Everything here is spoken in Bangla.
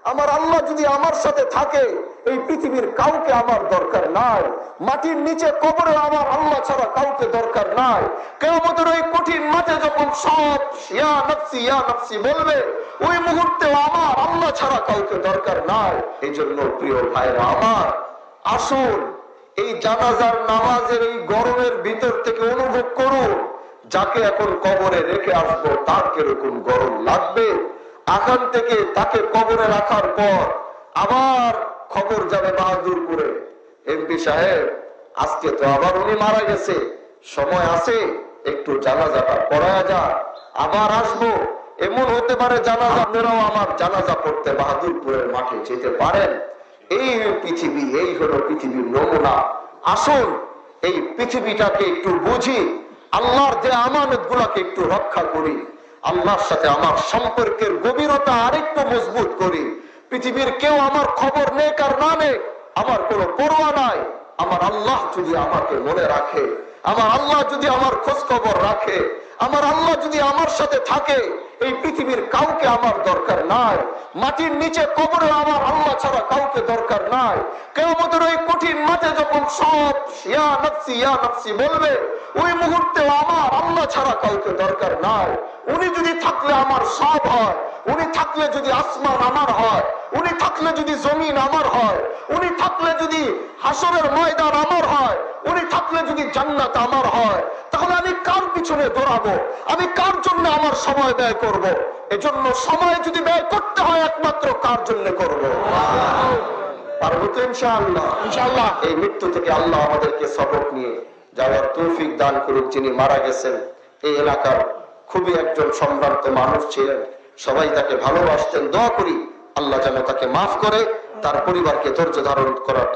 আমার আল্লাহ যদি আমার সাথে থাকে, এই পৃথিবীর কাউকে আমার দরকার নাই। মাটির নিচে কবরে আমার আল্লাহ ছাড়া কাউকে দরকার নাই। কিয়ামতের ওই কঠিন মাঠে যখন সব ইয়া নফসি ইয়া নফসি বলবে, ওই মুহূর্তে আমার আল্লাহ ছাড়া কাউকে দরকার নাই। এই জন্য প্রিয় ভাইরা আমার, আসুন এই জানাজার নামাজের এই গরমের ভিতর থেকে অনুভব করুন, যাকে এখন কবরে রেখে আসবো তার কিরকম গরম লাগবে। আখান থেকে তাকে কবরে রাখার পর আবার খবর যাবে বাহাদুরপুরে, এমপি সাহেব আজকে তো আবার উনি মারা গেছে, সময় আছে একটু জানাজাটা পড়া যাক, আবার আসবো। এমন হতে পারে জানাজা আপনারাও আমার জানাজা পড়তে বাহাদুরপুরের মাঠে যেতে পারেন। এই পৃথিবী, এই হলো পৃথিবীর নমুনা। আসুন এই পৃথিবীটাকে একটু বুঝি, আল্লাহর যে আমানত গুলাকে একটু রক্ষা করি, আল্লাহর সাথে আমার সম্পর্কের গভীরতা আরেকটু মজবুত করি। পৃথিবীর কেউ আমার খবর নেক আর না নেক আমার কোনো পরোয়া নাই। আমার আল্লাহ যদি আমাকে মনে রাখে, আমার আল্লাহ যদি আমার খোঁজ খবর রাখে, আমার আল্লাহ যদি আমার সাথে থাকে, এই পৃথিবীর কাউকে আমার দরকার নাই। মাটির নিচে কবরে আমার আল্লাহ ছাড়া কাউকে দরকার নাই। কিয়ামতের ওই কঠিন মাঠে যখন সব ইয়া নফসি ইয়া নফসি বলবে, ওই মুহূর্তে আমার আল্লাহ ছাড়া কাউকে দরকার নাই। উনি যদি থাকলে আমার সব হয়, উনি থাকলে যদি আসমান আমার হয়, উনি থাকলে যদি জমিন আমার হয়, উনি থাকলে যদি হাসরের ময়দান আমার হয়, উনি থাকলে যদি জান্নাত আমার হয়, তাহলে আমি কার পিছনে দৌড়াবো? আমি কার জন্য আমার সময় ব্যয় করব? এজন্য সময় যদি ব্যয় করতে হয় একমাত্র কার জন্য করব? পারবো তো ইনশাআল্লাহ। ইনশাআল্লাহ এই মৃত্যু থেকে আল্লাহ আমাদেরকে সবক নিয়ে যাওয়ার তৌফিক দান করুক। যিনি মারা গেছেন এই এলাকার খুবই একজন সম্ভ্রান্ত মানুষ ছিলেন, সবাই তাকে ভালোবাসতেন। দোয়া করি আল্লাহ যেন তাকে মাফ করে, তার পরিবারকে ধৈর্য ধারণ করার